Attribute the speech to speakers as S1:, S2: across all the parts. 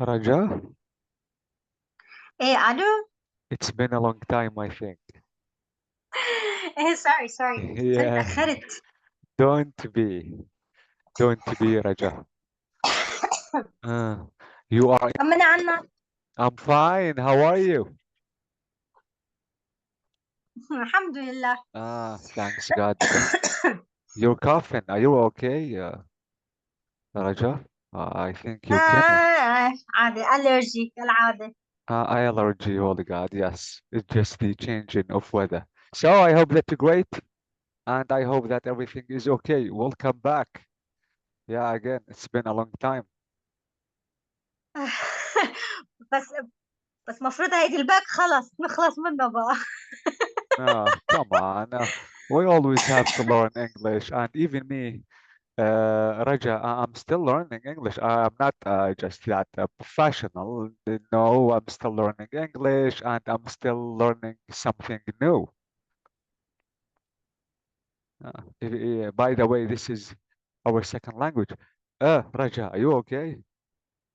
S1: Raja,
S2: ايه الو.
S1: it's been a long time, I think.
S2: ايه سوري صرت
S1: Yeah,
S2: اتأخرت.
S1: don't be, don't be, Raja. Uh, you are,
S2: طمني عنك.
S1: I'm fine. How are you?
S2: الحمد لله.
S1: Thanks God. You're coughing. Are you okay, Raja? I think you came in.
S2: عادي allergy كالعادة.
S1: Allergy, holy God. Yes, it's just the changing of weather. So I hope that you're great, and I hope that everything is okay. Welcome back. Yeah, again, it's been a long time.
S2: بس بس مفروض هيدي الباك خلص نخلص منه بقى.
S1: Come on. We always have to learn English, and even me, Raja, I'm still learning English. I'm not just that professional. No, I'm still learning English, and I'm still learning something new. By the way, this is our second language. Raja, are you okay?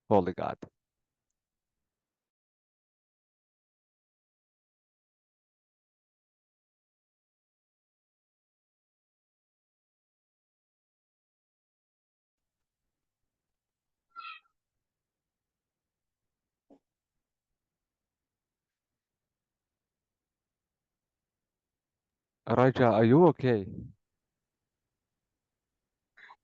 S1: Holy God. Raja, are you okay?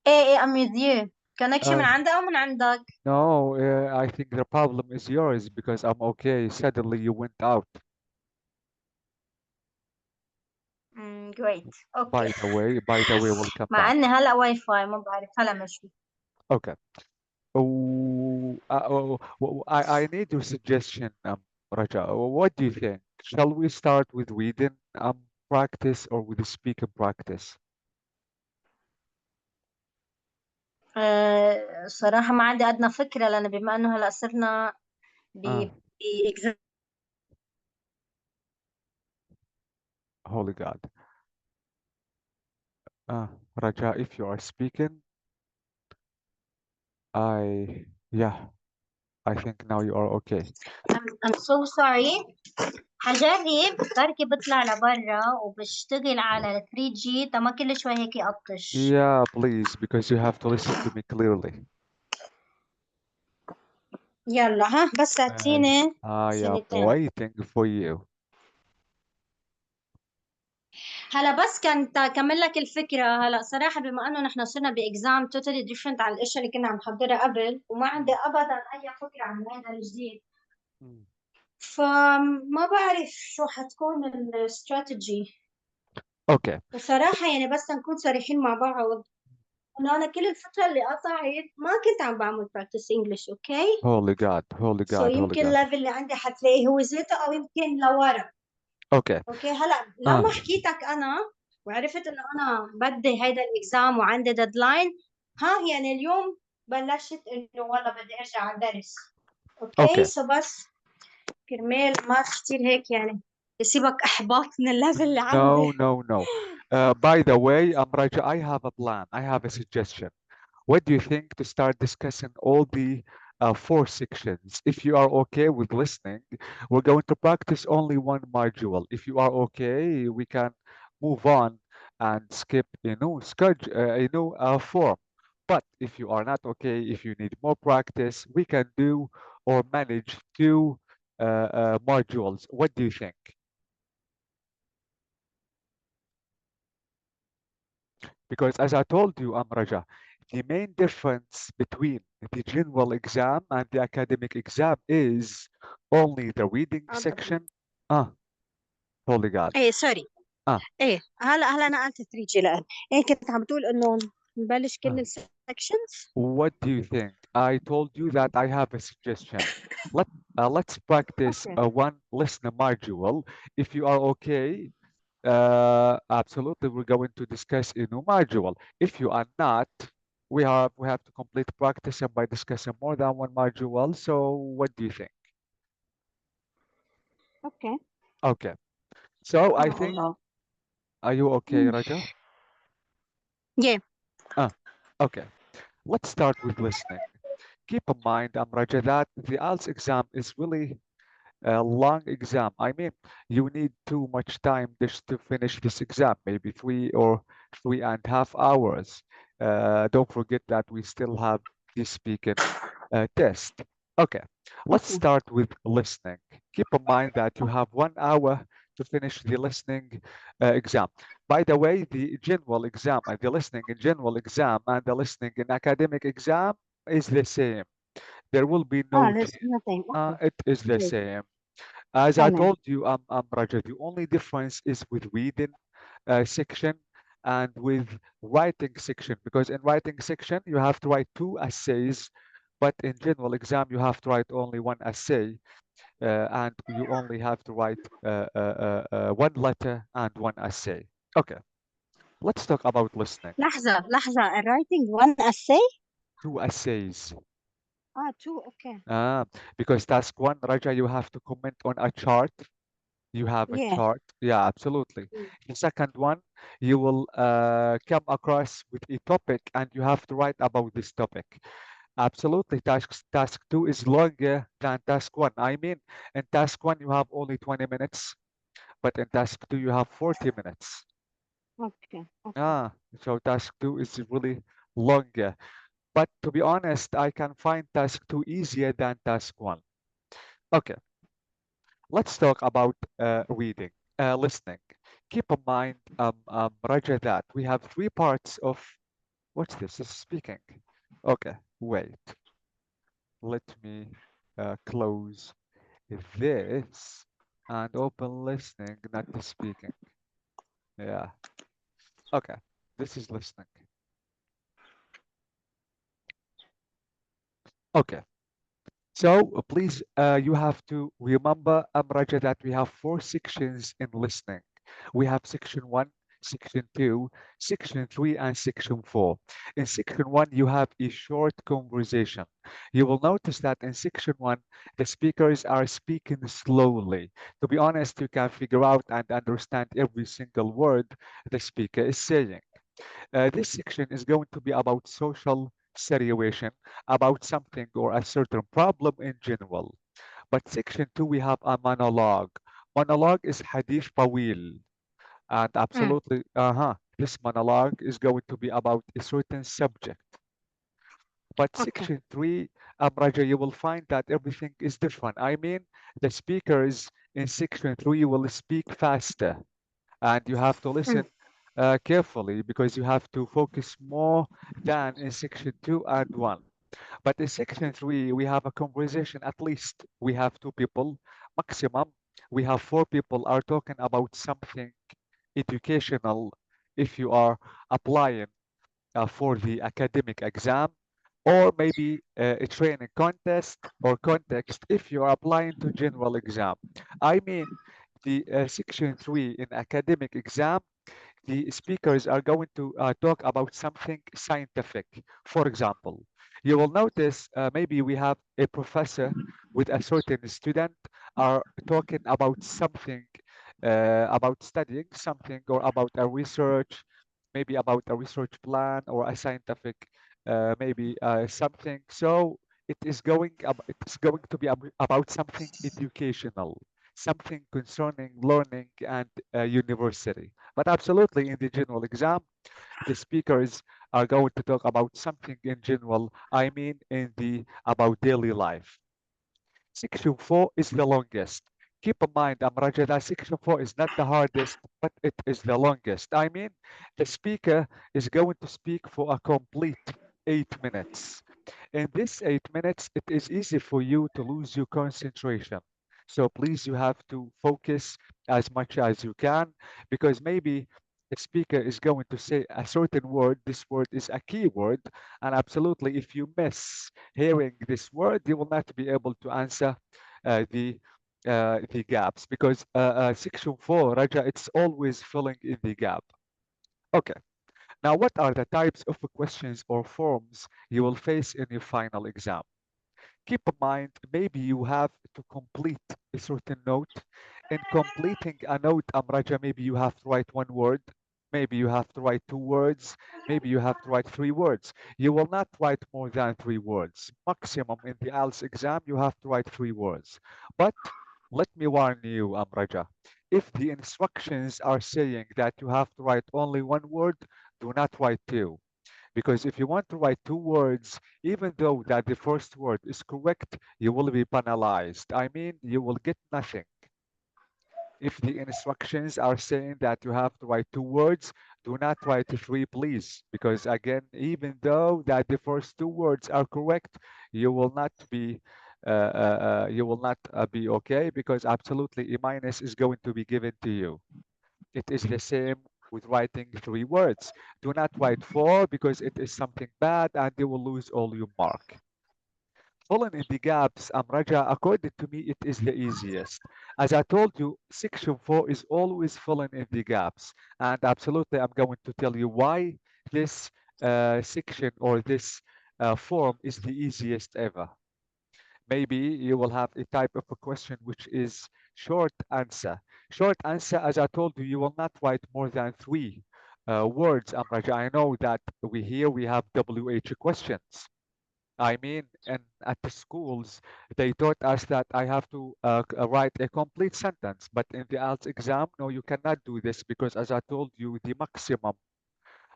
S2: ايه I'm with you. connection من
S1: Uh,
S2: عندي او من عندك؟
S1: no, I think the problem is yours because I'm okay. Suddenly you went out.
S2: great. اوكي.
S1: By the way, welcome
S2: مع
S1: back.
S2: اني هلا واي فاي ما بعرف هلا مشي.
S1: Okay. I need your suggestion, Raja. What do you think? Shall we start with reading practice or with the speaking practice?
S2: صراحة ما عندي ادنى فكرة لان بما انه هلا صرنا ب
S1: Ah,
S2: ب
S1: Holy God. Raja, if you are speaking, yeah, I think now you are okay.
S2: I'm so sorry. هجرب بركي بطلع لبرا وبشتغل على 3G تما كل شوي هيك يقطش.
S1: Yeah, please, because you have to listen to me clearly.
S2: يلا ها بس
S1: I,
S2: اعطيني
S1: I am
S2: ثانيتين.
S1: waiting for you.
S2: هلا بس كنت اكمل لك الفكره. هلا صراحه بما انه نحن صرنا باكزام توتالي ديفرنت عن الاشياء اللي كنا عم نحضرها قبل وما عندي
S1: Mm,
S2: ابدا اي فكره عن هذا الجديد،
S1: mm.
S2: فما بعرف شو حتكون الاستراتيجي.
S1: Okay.
S2: وصراحه يعني بس نكون صريحين مع بعض انه انا كل الفتره اللي قطعت ما كنت عم بعمل براكتس انجلش. اوكي،
S1: Holy God, holy
S2: سو
S1: God, holy
S2: يمكن
S1: God.
S2: الليفل اللي عندي حتلاقيه هو زيته او يمكن لورا.
S1: Okay.
S2: اوكي هلا
S1: Ah,
S2: لما حكيتك انا وعرفت انه انا بدي هيدا الاكزام وعندي ديدلاين، ها يعني اليوم بلشت انه والله بدي ارجع على الدرس. اوكي
S1: okay.
S2: سو بس كرمال ما كثير هيك يعني يسيبك احباط من الليفل اللي
S1: No,
S2: عندي.
S1: no, no. By the way, Raja, I have a plan. I have a suggestion. What do you think to start discussing all the four sections? If you are okay with listening, we're going to practice only one module. If you are okay, we can move on and skip schedule, form. But if you are not okay, if you need more practice, we can do or manage two modules. What do you think? Because as I told you, Amraja, the main difference between the general exam and the academic exam is only the reading
S2: عضبي.
S1: section. Ah, holy God.
S2: ايه سوري.
S1: Ah,
S2: ايه هلا نقلت 3G لان ايه كنت عم بتقول انه نبلش كل
S1: ah.
S2: السكشنز.
S1: What do you think? I told you that I have a suggestion. Let's practice
S2: اوكي.
S1: one listener module. If you are okay, absolutely, we're going to discuss a new module. If you are not, we have to complete practice and by discussing more than one module. So what do you think?
S2: اوكي.
S1: Okay. So I
S2: يا
S1: think,
S2: الله.
S1: are you okay, Raja?
S2: Yeah.
S1: Ah, okay. Let's start with listening. Keep in mind, Raja, that the IELTS exam is really a long exam. I mean, you need too much time just to finish this exam, maybe 3 or 3.5 hours. Don't forget that we still have the speaking test. Okay, let's
S2: Okay.
S1: start with listening. Keep in mind that you have 1 hour to finish the listening exam. By the way, the general exam, the listening in general exam and the listening in academic exam is the same. There will be
S2: Ah,
S1: no
S2: there's
S1: change.
S2: nothing. Okay.
S1: It is the
S2: Great.
S1: same. As I
S2: Tamam.
S1: told you, Raja, the only difference is with reading section and with writing section, because in writing section you have to write 2 essays, but in general exam you have to write only 1 essay, and you only have to write 1 letter and 1 essay. Okay, let's talk about listening.
S2: لحظة لحظة. Writing one essay?
S1: 2 essays.
S2: Ah, two. Okay.
S1: Ah, because task one, Raja, you have to comment on a chart. You have a
S2: Yeah.
S1: chart. Yeah, absolutely.
S2: Mm.
S1: The second one, you will come across with a topic and you have to write about this topic. Absolutely. Task two is longer than task one. I mean, in task one, you have only 20 minutes, but in task two, you have 40 minutes.
S2: Okay. Okay.
S1: Ah, so task two is really longer. But to be honest, I can find task two easier than task one. Okay, let's talk about listening. Keep in mind, Raja, that we have 3 parts of what's this? This is speaking. Okay, wait. Let me close this and open listening, not the speaking. Yeah. Okay. This is listening. Okay. So please, you have to remember, Raja, that we have 4 sections in listening. We have section one, section two, section three, and section four. In section one, you have a short conversation. You will notice that in section one, the speakers are speaking slowly. To be honest, you can figure out and understand every single word the speaker is saying. This section is going to be about social situation, about something or a certain problem in general. But section two, we have a monologue. Monologue is hadith tawil, and
S2: Mm.
S1: absolutely, this monologue is going to be about a certain subject. But
S2: Okay.
S1: section three, Raja, you will find that everything is different. I mean, the speakers in section three will speak faster, and you have to
S2: Mm.
S1: listen carefully because you have to focus more than in section two and one. But in section three, we have a conversation. At least we have 2 people maximum. We have 4 people are talking about something educational if you are applying for the academic exam, or maybe a training contest or context if you are applying to general exam. I mean, the section three in academic exam, the speakers are going to talk about something scientific. For example, you will notice maybe we have a professor with a certain student are talking about something, about studying something or about a research, maybe about a research plan or a scientific, maybe something. So it is going to be about something educational, something concerning learning and university. But absolutely, in the general exam, the speakers are going to talk about something in general. I mean, in the about daily life. Section 4 is the longest. Keep in mind, Amraja, that section 4 is not the hardest, but it is the longest. I mean, the speaker is going to speak for a complete 8 minutes. In this 8 minutes, it is easy for you to lose your concentration. So please, you have to focus as much as you can because maybe the speaker is going to say a certain word. This word is a key word. And absolutely, if you miss hearing this word, you will not be able to answer uh, the the gaps because section 4, Raja, it's always filling in the gap. Okay. Now, what are the types of questions or forms you will face in your final exam? Keep in mind, maybe you have to complete a certain note. In completing a note, Amraja, maybe you have to write 1 word. Maybe you have to write 2 words. Maybe you have to write 3 words. You will not write more than 3 words. Maximum in the IELTS exam, you have to write 3 words. But let me warn you, Amraja. If the instructions are saying that you have to write only 1 word, do not write two. Because if you want to write 2 words, even though that the first word is correct, you will be penalized. I mean, you will get nothing. If the instructions are saying that you have to write 2 words, do not write three, please. Because again, even though that the first 2 words are correct, you will not be be okay because absolutely a minus is going to be given to you. It is the same with writing 3 words. Do not write four because it is something bad and you will lose all your mark. Filling in the gaps, Amraja, according to me, it is the easiest. As I told you, section 4 is always filling in the gaps. And absolutely, I'm going to tell you why this section or this form is the easiest ever. Maybe you will have a type of a question which is short answer. Short answer, as I told you, you will not write more than 3 words, Amraja. I know that we have WH questions. I mean, and at the schools, they taught us that I have to write a complete sentence. But in the IELTS exam, no, you cannot do this because, as I told you, the maximum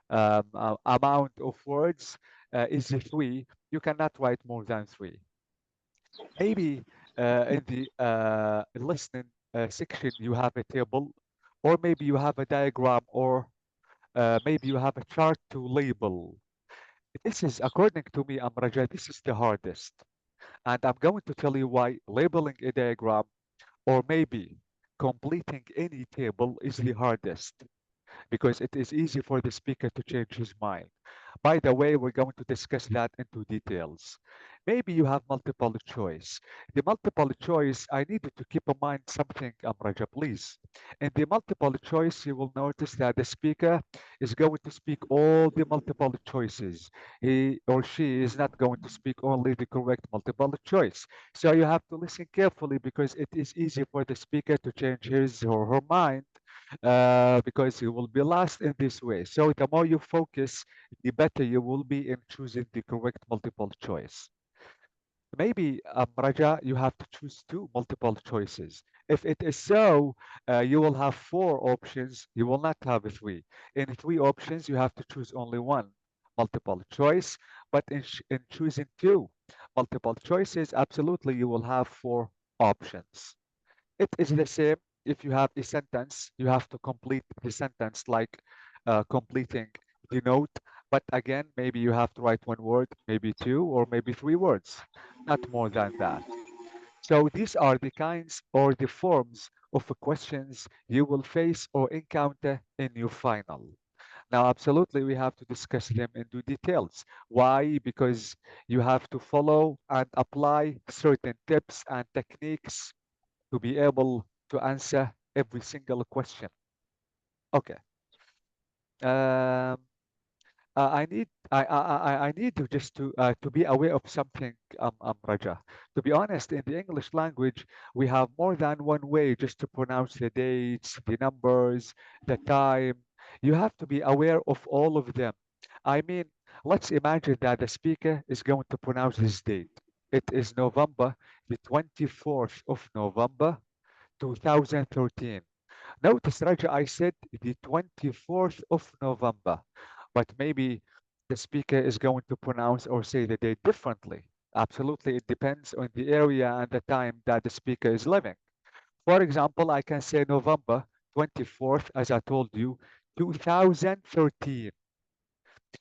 S1: amount of words is 3. You cannot write more than 3. Maybe in the listening section, you have a table, or maybe you have a diagram, or maybe you have a chart to label. This is, according to me, Amraja, this is the hardest. And I'm going to tell you why labeling a diagram or maybe completing any table is the hardest because it is easy for the speaker to change his mind. By the way, we're going to discuss that into details. Maybe you have multiple choice. The multiple choice, I need you to keep in mind something, Amraja, please. In the multiple choice, you will notice that the speaker is going to speak all the multiple choices. He or she is not going to speak only the correct multiple choice. So you have to listen carefully because it is easy for the speaker to change his or her mind because you will be lost in this way. So the more you focus, the better you will be in choosing the correct multiple choice. Maybe, Raja, you have to choose two multiple choices. If it is so, you will have 4 options. You will not have 3. In 3 options, you have to choose only one multiple choice. But in choosing two multiple choices, absolutely, you will have 4 options. It is the same if you have a sentence, you have to complete the sentence like completing the note. But again, maybe you have to write 1 word, maybe 2, or maybe 3 words, not more than that. So these are the kinds or the forms of questions you will face or encounter in your final. Now, absolutely, we have to discuss them into details. Why? Because you have to follow and apply certain tips and techniques to be able to answer every single question. Okay. Um, I need to just to be aware of something, Raja. To be honest, in the English language, we have more than one way just to pronounce the dates, the numbers, the time. You have to be aware of all of them. I mean, let's imagine that the speaker is going to pronounce this date. It is November, the 24th of November, 2013. Notice, Raja, I said the 24th of November, but maybe the speaker is going to pronounce or say the date differently. Absolutely, it depends on the area and the time that the speaker is living. For example, I can say November 24th, as I told you, 2013.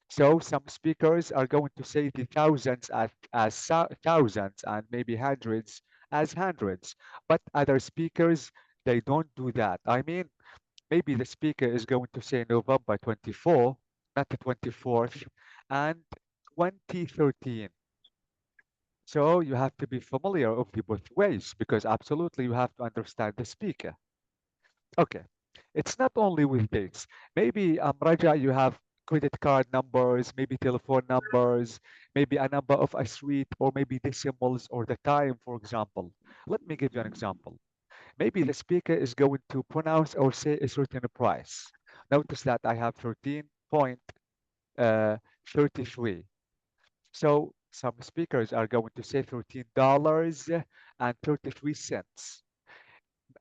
S1: So some speakers are going to say the thousands as thousands and maybe hundreds as hundreds. But other speakers, they don't do that. I mean, maybe the speaker is going to say November 24, not the 24th, and 2013. So you have to be familiar of the both ways because absolutely you have to understand the speaker. Okay. It's not only with dates. Maybe, Raja, you have credit card numbers, maybe telephone numbers, maybe a number of a street, or maybe decimals or the time, for example. Let me give you an example. Maybe the speaker is going to pronounce or say a certain price. Notice that I have 13.33. So some speakers are going to say $13.33.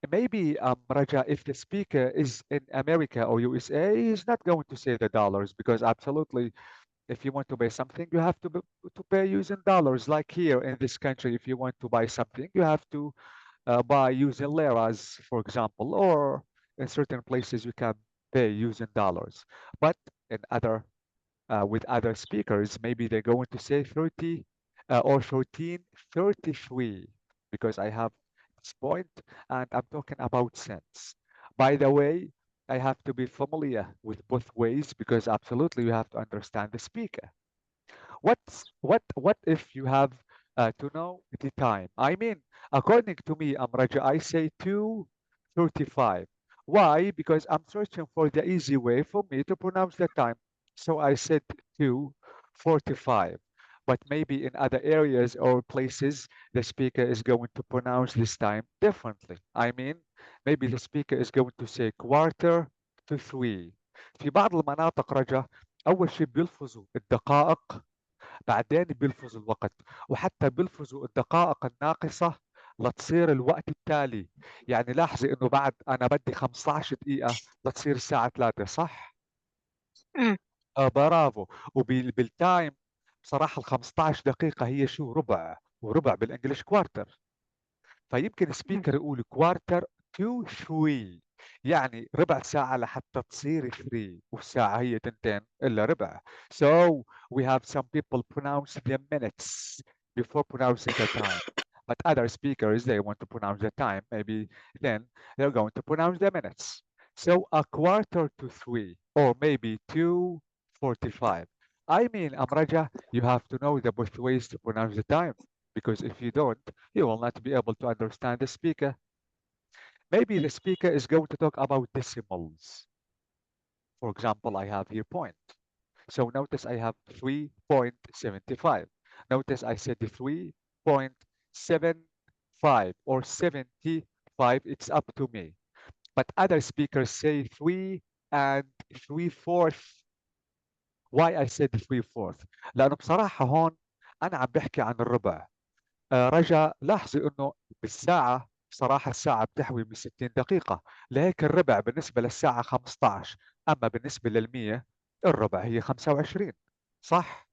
S1: Maybe Raja, if the speaker is in America or USA, he's not going to say the dollars because absolutely, if you want to buy something, you have to pay using dollars. Like here in this country, if you want to buy something, you have to buy using liras, for example, or in certain places you can pay using dollars. But in other with other speakers, maybe they're going to say 30 or 1333 because I have this point and I'm talking about cents. By the way, I have to be familiar with both ways because absolutely you have to understand the speaker. What if you have to know the time? I mean, according to me, Amraja, I say 2:35. Why? Because I'm searching for the easy way for me to pronounce the time. So I said 2:45. But maybe in other areas or places, the speaker is going to pronounce this time differently. I mean, maybe the speaker is going to say quarter to three. في بعض المناطق رجا أول شيء بيلفظوا الدقائق بعدين بيلفظوا الوقت وحتى بيلفظوا الدقائق الناقصة لتصير الوقت التالي يعني لاحظي انه بعد انا بدي 15 دقيقة لتصير الساعة 3 صح؟
S2: امم.
S1: برافو وبالتايم بصراحة ال 15 دقيقة هي شو ربع وربع بالانجلش كوارتر فيمكن السبيكر يقول كوارتر تو ثري يعني ربع ساعة لحتى تصير ثري والساعة هي تنتين إلا ربع. So we have some people pronounce the minutes before pronouncing the time. But other speakers, they want to pronounce the time. Maybe then they're going to pronounce the minutes. So a quarter to three or maybe 2:45. I mean, Amraja, you have to know the both ways to pronounce the time because if you don't, you will not be able to understand the speaker. Maybe the speaker is going to talk about decimals. For example, I have here point. So notice I have 3.75. Notice I said 3.75 or 75. It's up to me. But other speakers say 3 and 3/4. Why I said 3/4 لأنه بصراحة هون أنا عم بحكي عن الربع. رجا لاحظي انه بالساعة صراحة الساعة بتحوي من 60 دقيقة لهيك الربع بالنسبة للساعة 15 أما بالنسبة للمية الربع هي 25 صح؟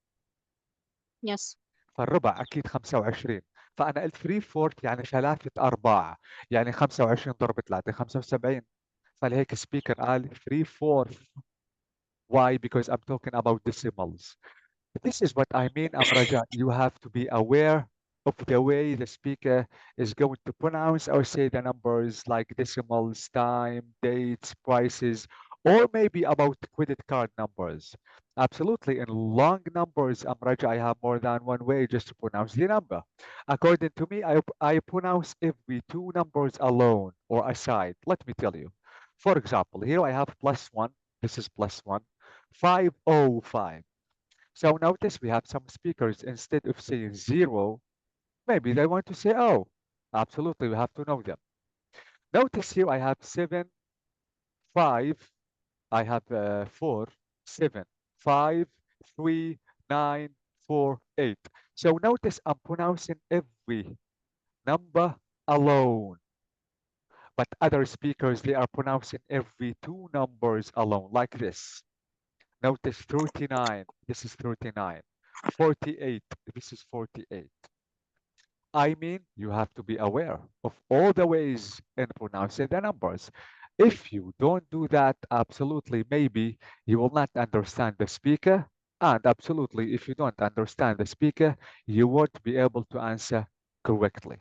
S2: Yes.
S1: فالربع أكيد 25 فأنا قلت 3 فورت يعني ثلاثة أرباع يعني 25 ضرب 3 75 فلهيك السبيكر قال 3 فورت. Why? Because I'm talking about decimals. This is what I mean, Amraja. You have to be aware of the way the speaker is going to pronounce or say the numbers like decimals, time, dates, prices, or maybe about credit card numbers. Absolutely. In long numbers, Amraja, I have more than one way just to pronounce the number. According to me, I pronounce every two numbers alone or aside. Let me tell you. For example, here I have plus one. This is plus one. 505. So notice we have some speakers, instead of saying zero, maybe they want to say oh. Absolutely, we have to know them. Notice here I have seven, five, I have four, seven, five, three, nine, four, eight. So notice I'm pronouncing every number alone. But other speakers, they are pronouncing every two numbers alone, like this. Notice 39, this is 39. 48, this is 48. I mean, you have to be aware of all the ways in pronouncing the numbers. If you don't do that, absolutely, maybe you will not understand the speaker. And absolutely, if you don't understand the speaker, you won't be able to answer correctly.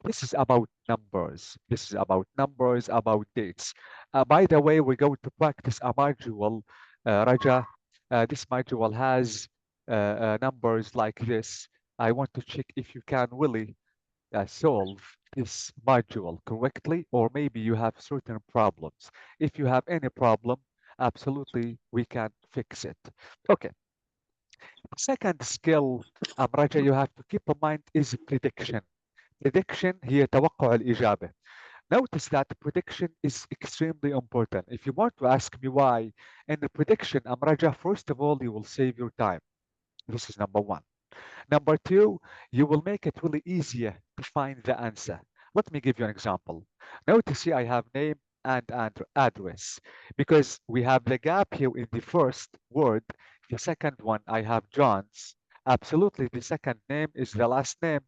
S1: This is about numbers. This is about numbers, about dates. By the way, we're going to practice a module, Raja. This module has numbers like this. I want to check if you can really solve this module correctly, or maybe you have certain problems. If you have any problem, absolutely, we can fix it. Okay, second skill, Raja, you have to keep in mind is prediction. prediction هي توقع الإجابة. Notice that prediction is extremely important. If you want to ask me why, in the prediction, Amraja, first of all, you will save your time. This is number one. Number two, you will make it really easier to find the answer. Let me give you an example. Notice here I have name and address because we have the gap here in the first word. The second one, I have John's. Absolutely, the second name is the last name.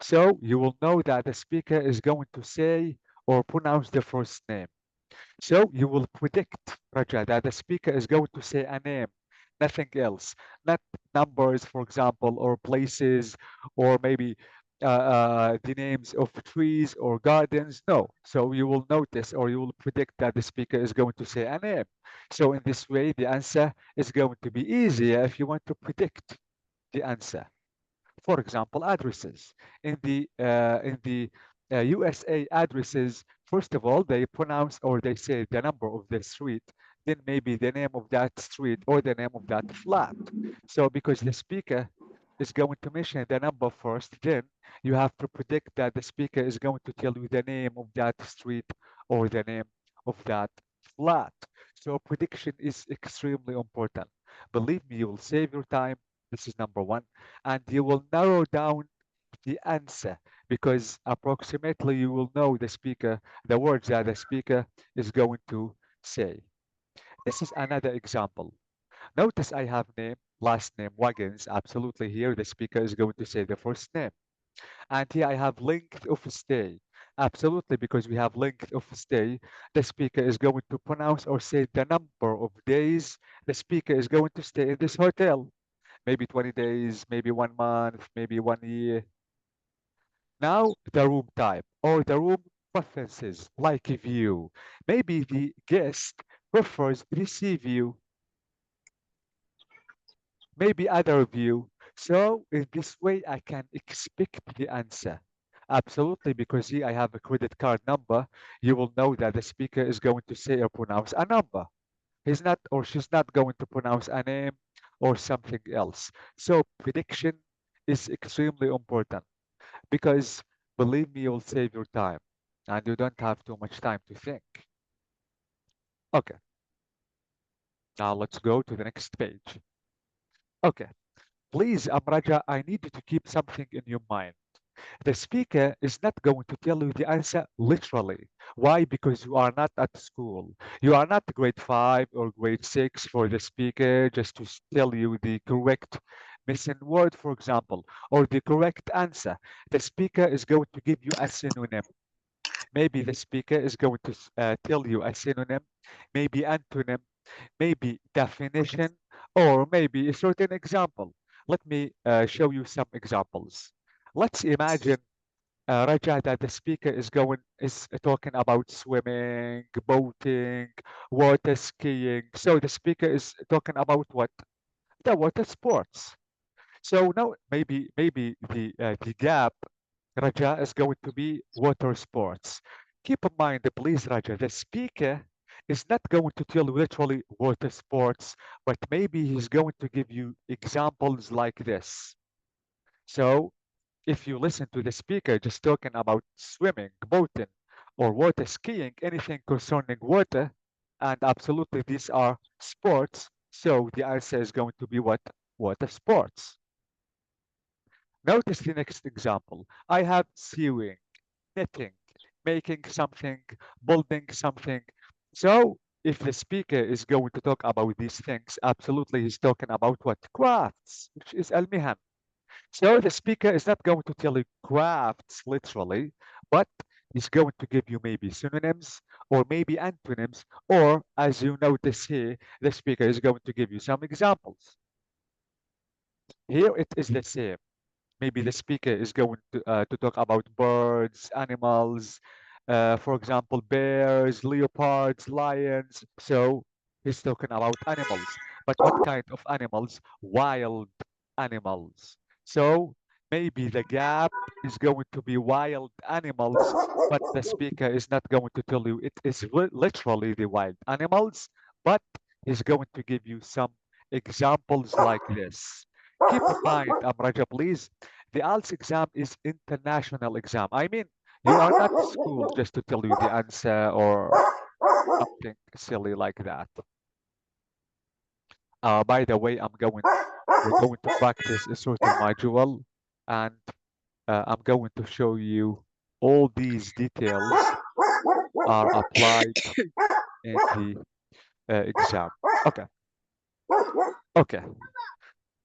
S1: So you will know that the speaker is going to say or pronounce the first name. So you will predict, Raja, that the speaker is going to say a name, nothing else, not numbers, for example, or places, or maybe the names of trees or gardens. No. So you will notice or you will predict that the speaker is going to say a name. So in this way, the answer is going to be easier if you want to predict the answer. For example, addresses. In the USA addresses, first of all, they pronounce or they say the number of the street, then maybe the name of that street or the name of that flat. So because the speaker is going to mention the number first, then you have to predict that the speaker is going to tell you the name of that street or the name of that flat. So prediction is extremely important. Believe me, you will save your time. This is number one, and you will narrow down the answer because approximately you will know the words that the speaker is going to say. This is another example. Notice I have name, last name, wagons. Absolutely here the speaker is going to say the first name. And here I have length of stay. Absolutely, because we have length of stay, the speaker is going to pronounce or say the number of days the speaker is going to stay in this hotel. Maybe 20 days, maybe 1 month, maybe 1 year. Now, the room type or the room preferences, like a view. Maybe the guest prefers this sea view, maybe other view. So in this way, I can expect the answer. Absolutely, because here I have a credit card number, you will know that the speaker is going to say or pronounce a number. He's not or she's not going to pronounce a name or something else. So prediction is extremely important because believe me, you'll save your time and you don't have too much time to think. Okay, now let's go to the next page. Okay, please, Amraja, I need you to keep something in your mind. The speaker is not going to tell you the answer literally. Why? Because you are not at school. You are not grade 5 or grade 6 for the speaker just to tell you the correct missing word, for example, or the correct answer. The speaker is going to give you a synonym. Maybe the speaker is going to tell you a synonym, maybe antonym, maybe definition, or maybe a certain example. Let me show you some examples. Let's imagine, Raja, that the speaker is talking about swimming, boating, water skiing. So the speaker is talking about what? The water sports. So now maybe the gap, Raja, is going to be water sports. Keep in mind, please, Raja, the speaker is not going to tell you literally water sports, but maybe he's going to give you examples like this. So if you listen to the speaker just talking about swimming, boating, or water skiing, anything concerning water, and absolutely these are sports, so the answer is going to be what? Water sports. Notice the next example. I have sewing, knitting, making something, building something. So if the speaker is going to talk about these things, absolutely he's talking about what? Crafts, which is al-mihan. So the speaker is not going to tell you crafts literally, but he's going to give you maybe synonyms or maybe antonyms, or as you notice here, the speaker is going to give you some examples. Here it is the same. Maybe the speaker is going to talk about birds, animals, for example, bears, leopards, lions. So he's talking about animals. But what kind of animals? Wild animals. So maybe the gap is going to be wild animals, but the speaker is not going to tell you it is literally the wild animals, but he's going to give you some examples like this. Keep in mind, Amraja, please, the IELTS exam is international exam. I mean, You are not school just to tell you the answer or something silly like that. By the way, we're going to practice a certain module, and I'm going to show you all these details are applied in the exam. Okay, okay.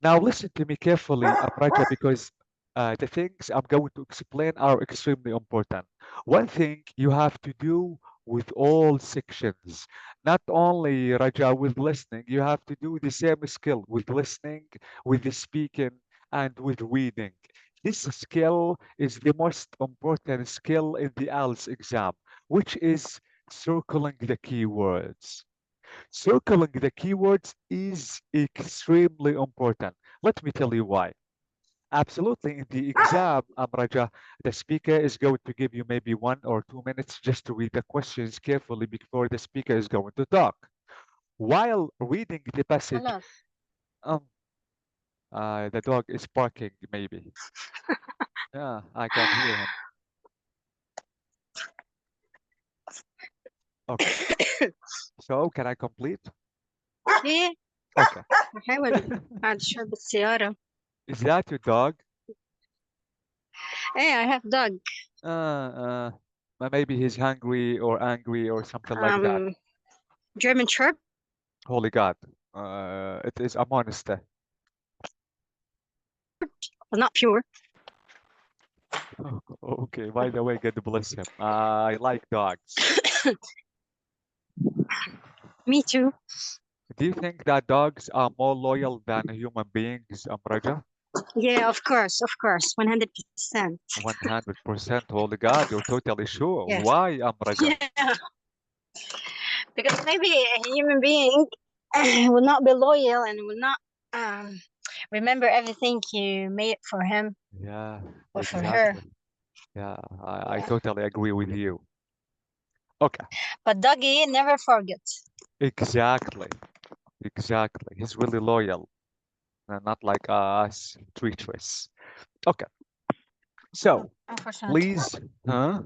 S1: Now listen to me carefully, Amraja, because the things I'm going to explain are extremely important. One thing you have to do with all sections, not only Raja with listening, you have to do the same skill with listening, with the speaking, and with reading. This skill is the most important skill in the IELTS exam, which is circling the keywords. Circling the keywords is extremely important. Let me tell you why. Absolutely, in the exam, Amraja, the speaker is going to give you maybe 1 or 2 minutes just to read the questions carefully before the speaker is going to talk. While reading the passage,
S2: خلاص.
S1: um, the dog is barking, maybe. Yeah, I can hear him. Okay, so can I complete?
S2: ايه
S1: Okay.
S2: بحاول بعد شوي بالسيارة.
S1: Is that your dog?
S2: ايه I have dog.
S1: Uh, maybe he's hungry or angry or something like that.
S2: um German Shepherd.
S1: Holy God, it is a monster.
S2: Well, not pure.
S1: Okay, by the way, God bless him. I like dogs.
S2: Me too.
S1: Do you think that dogs are more loyal than human beings, Amraja?
S2: Yeah, of course, 100%.
S1: 100%. Holy God, you're totally sure.
S2: Yes.
S1: Why, Amraja?
S2: Yeah, because maybe a human being will not be loyal and will not um, remember everything you made for him
S1: Yeah,
S2: or for her.
S1: exactly. Yeah, I
S2: Yeah.
S1: totally agree with you. Okay,
S2: But doggy never forgets.
S1: exactly. Exactly. He's really loyal, not like us, treacherous. Okay, so
S2: Unfortunately.
S1: please, huh?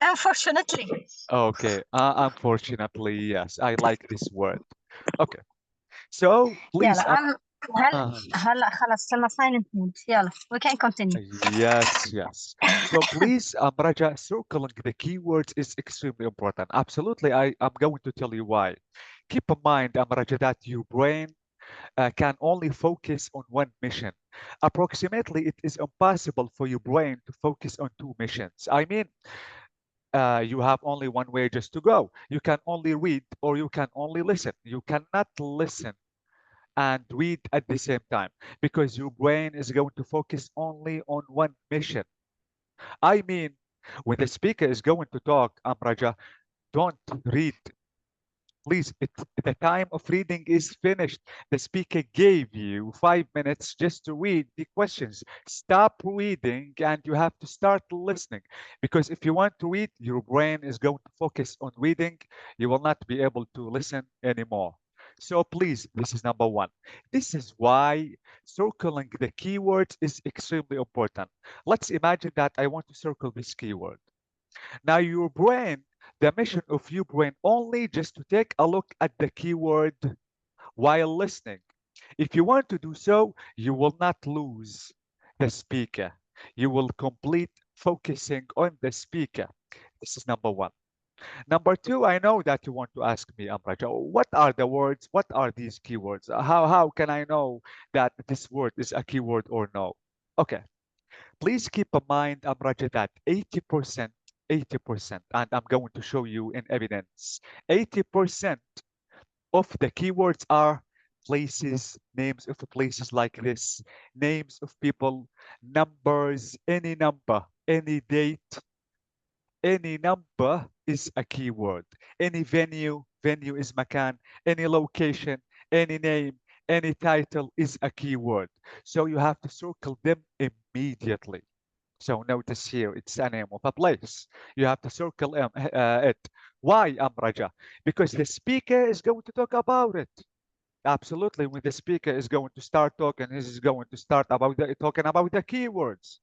S2: Unfortunately.
S1: Okay, unfortunately, yes, I like this word. Okay, so please,
S2: يلا أنا
S1: uh,
S2: هلا خلص صرنا silent mode. يلا we can continue.
S1: yes, yes. So please, Raja, circling the keywords is extremely important. Absolutely, I'm going to tell you why. Keep in mind, Raja, that your brain can only focus on one mission. Approximately, it is impossible for your brain to focus on two missions. I mean, you have only one way just to go. You can only read or you can only listen. You cannot listen and read at the same time because your brain is going to focus only on one mission. I mean, when the speaker is going to talk, Amraja, don't read. Please, the time of reading is finished. The speaker gave you 5 minutes just to read the questions. Stop reading and you have to start listening. Because if you want to read, your brain is going to focus on reading. You will not be able to listen anymore. So please, this is number one. This is why circling the keywords is extremely important. Let's imagine that I want to circle this keyword. Now, your brain, the mission of your brain only just to take a look at the keyword while listening. If you want to do so, you will not lose the speaker. You will complete focusing on the speaker. This is number one. Number two, I know that you want to ask me, Amraja, what are the words? What are these keywords? How can I know that this word is a keyword or no? Okay, please keep in mind, Amraja, that 80%, and I'm going to show you in evidence, 80% of the keywords are places, names of places like this, names of people, numbers, any number, any date, any number is a keyword. Any venue, venue is makan. Any location, any name, any title is a keyword. So you have to circle them immediately. So notice here, it's a name of a place. You have to circle it. Why, Amraja? Because the speaker is going to talk about it. Absolutely, when the speaker is going to start talking, he's going to start about talking about the keywords.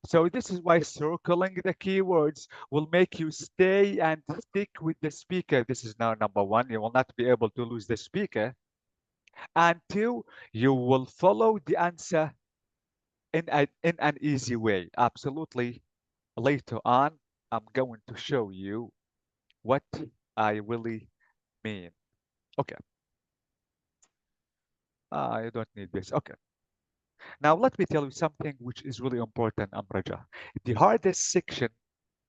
S1: So this is why circling the keywords will make you stay and stick with the speaker. This is now number one. You will not be able to lose the speaker. And two, you will follow the answer in an easy way. Absolutely. Later on, I'm going to show you what I really mean. Okay. I don't need this. Okay. Now let me tell you something which is really important, Amraja. The hardest section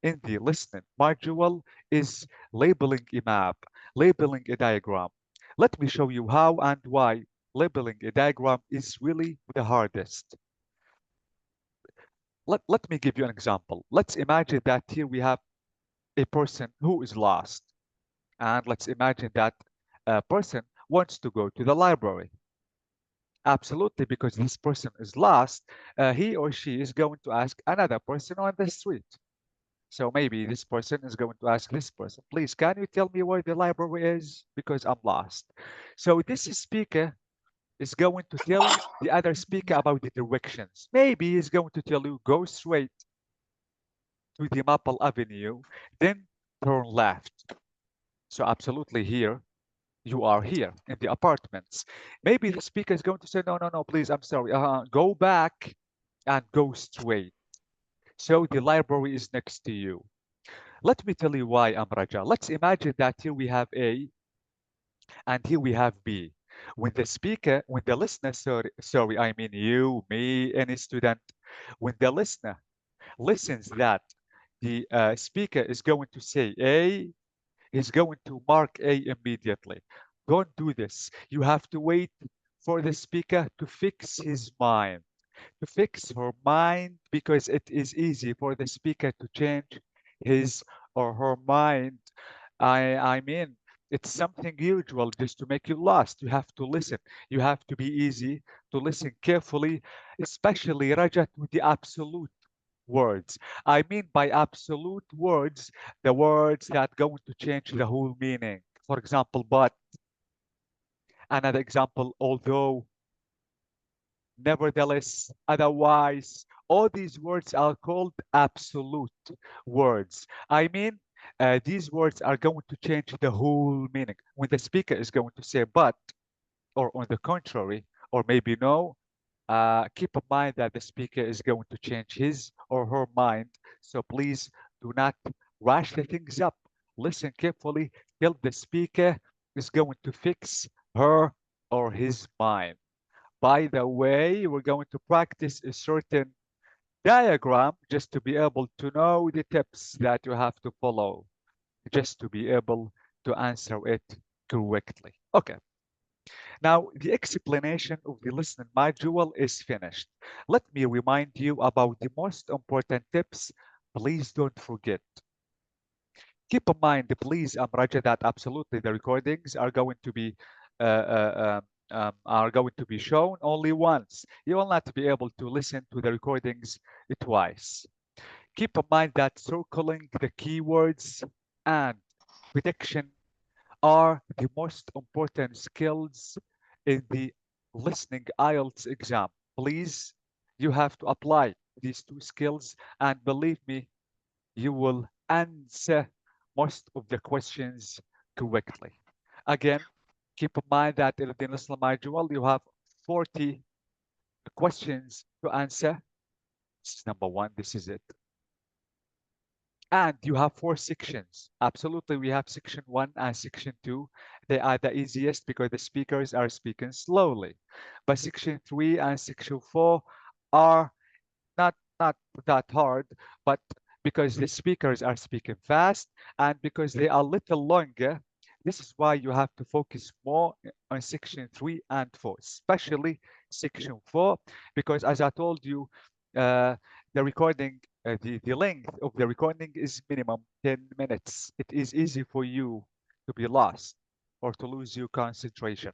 S1: in the listening module is labeling a map, labeling a diagram. Let me show you how and why labeling a diagram is really the hardest. Let me give you an example. Let's imagine that here we have a person who is lost. And let's imagine that a person wants to go to the library. Absolutely, because this person is lost, he or she is going to ask another person on the street. So maybe this person is going to ask this person, please, can you tell me where the library is? Because I'm lost. So this speaker is going to tell the other speaker about the directions. Maybe he's going to tell you, go straight to the Maple Avenue, then turn left. So absolutely here, you are here in the apartments. Maybe the speaker is going to say, no, no, no, please, I'm sorry. Go back and go straight. So the library is next to you. Let me tell you why, Amraja. Let's imagine that here we have A and here we have B. When the listener, sorry, I mean you, me, any student, when the listener listens that the speaker is going to say A, is going to mark A immediately. Don't do this. You have to wait for the speaker to fix his mind, to fix her mind, because it is easy for the speaker to change his or her mind. I mean, it's something usual just to make you lost. You have to listen. You have to be easy to listen carefully, especially Raja to the absolute words. I mean by absolute words, the words that going to change the whole meaning. For example, but, another example, although, nevertheless, otherwise. All these words are called absolute words. I mean, these words are going to change the whole meaning. When the speaker is going to say but, or on the contrary, or maybe no, keep in mind that the speaker is going to change his or her mind. So please do not rush the things up. Listen carefully till the speaker is going to fix her or his mind. By the way, we're going to practice a certain diagram just to be able to know the tips that you have to follow, just to be able to answer it correctly. Okay, now the explanation of the listening module is finished. Let me remind you about the most important tips. Please don't forget. Keep in mind, please, Raja, that absolutely the recordings are going to be shown only once. You will not be able to listen to the recordings twice. Keep in mind that circling the keywords and prediction are the most important skills in the listening IELTS exam. Please, you have to apply these two skills, and believe me, you will answer most of the questions correctly. Again, keep in mind that in the national module, you have 40 questions to answer. This is number one. This is it. And you have four sections. Absolutely, we have section one and section two. They are the easiest because the speakers are speaking slowly. But section three and section four are not that hard, but because the speakers are speaking fast and because they are a little longer, this is why you have to focus more on section 3 and 4, especially section 4, because as I told you, uh, the recording, the length of the recording is minimum 10 minutes. It is easy for you to be lost or to lose your concentration.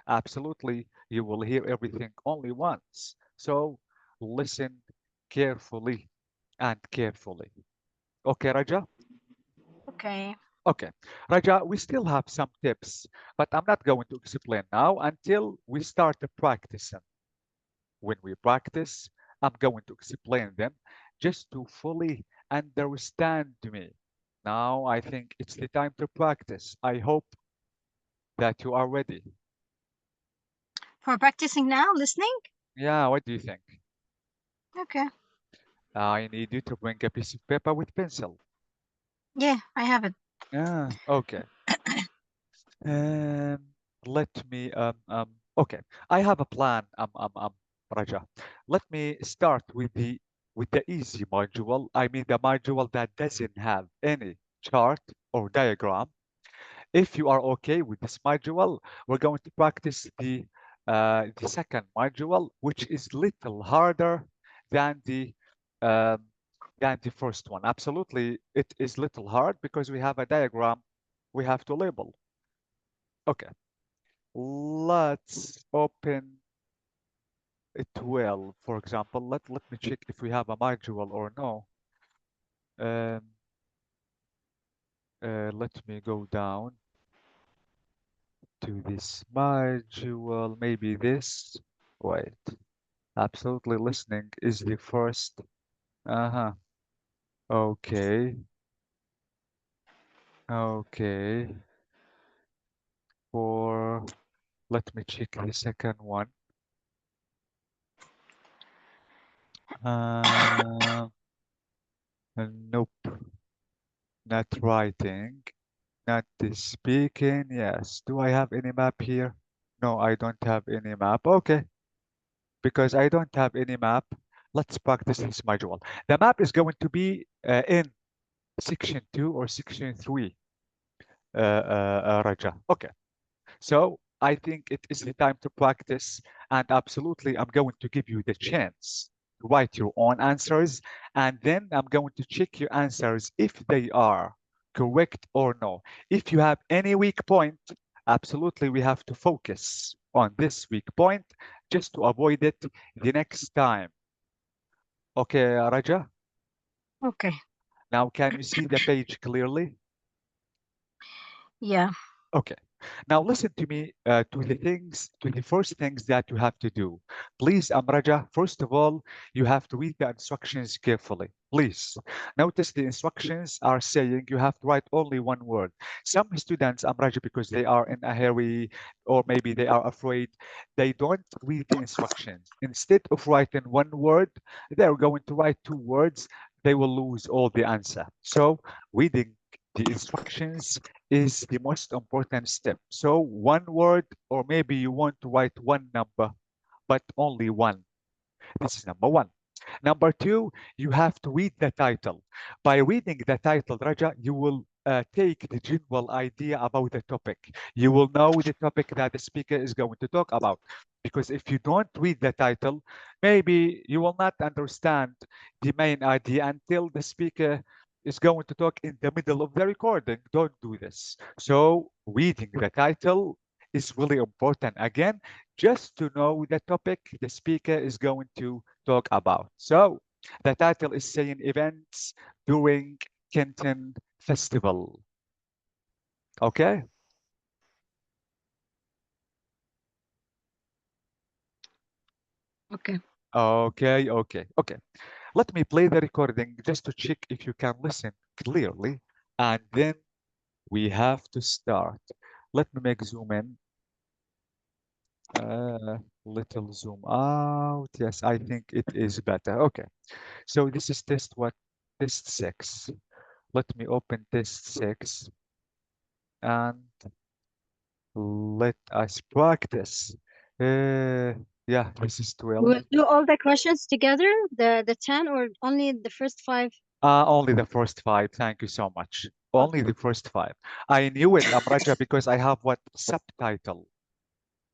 S1: Absolutely, you will hear everything only once. So listen carefully and carefully. Okay, Raja?
S2: Okay.
S1: Okay. Raja, we still have some tips, but I'm not going to explain now until we start practicing. When we practice, I'm going to explain them. just to fully understand me. Now I think it's the time to practice. I hope that you are ready.
S2: For practicing now, listening?
S1: Yeah, what do you think?
S2: Okay.
S1: I need you to bring a piece of paper with pencil.
S2: Yeah, I have it.
S1: Yeah, okay. Um, let me okay. I have a plan, Raja. Let me start with the easy module. I mean the module that doesn't have any chart or diagram. If you are okay with this module, we're going to practice the second module, which is little harder than um, the first one. Absolutely, it is little hard because we have a diagram we have to label. Okay, let's open a 12, for example. Let me check if we have a module or no. Um, let me go down to this module, maybe this. Wait, absolutely listening is the first. Uh-huh. Okay, okay. For let me check the second one. Uh, nope, not writing. Not the speaking. Yes. Do I have any map here? No, I don't have any map. Okay. Because I don't have any map, let's practice this module. The map is going to be in section 2 or section 3, Raja. Okay. So I think it is the time to practice, and absolutely, I'm going to give you the chance to write your own answers, and then I'm going to check your answers if they are correct or no. If you have any weak point, absolutely, we have to focus on this weak point just to avoid it the next time. Okay, Raja?
S2: Okay.
S1: Now, can you see the page clearly?
S2: Yeah.
S1: Okay. Now listen to me to the first things that you have to do. Please, Amraja, first of all, you have to read the instructions carefully. Please. Notice the instructions are saying you have to write only one word. Some students, Amraja, because they are in a hurry or maybe they are afraid, they don't read the instructions. Instead of writing one word, they're going to write two words. They will lose all the answer. So reading the instructions is the most important step. So one word, or maybe you want to write one number, but only one. This is number one. Number two, you have to read the title. By reading the title, Raja, you will take the general idea about the topic. You will know the topic that the speaker is going to talk about. Because if you don't read the title, maybe you will not understand the main idea until the speaker is going to talk in the middle of the recording. Don't do this. So, reading the title is really important. Again, just to know the topic the speaker is going to talk about. So the title is saying events during Kenton Festival. Okay?
S2: Okay.
S1: Okay. Let me play the recording just to check if you can listen clearly. And then we have to start. Let me make zoom in. Little zoom out. Yes, I think it is better. Okay. So this is test what? Test 6. Let me open test 6 and let us practice. Uh, yeah, this is 12.
S2: We'll do all the questions together, the 10 or only the first five?
S1: Only the first five. Thank you so much. Only
S2: Okay.
S1: the first five. I knew it, Amraja, because I have what subtitle.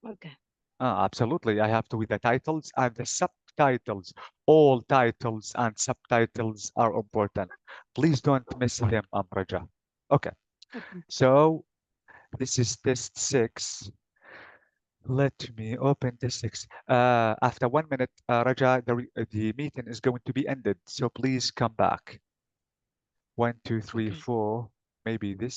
S2: Okay.
S1: Absolutely. I have to read the titles and the subtitles. All titles and subtitles are important. Please don't miss them, Amraja. Okay.
S2: Okay.
S1: So this is test 6. Let me open this six. After 1 minute, Raja, the meeting is going to be ended. So please come back. One, two, three,
S2: Okay.
S1: four. Maybe this.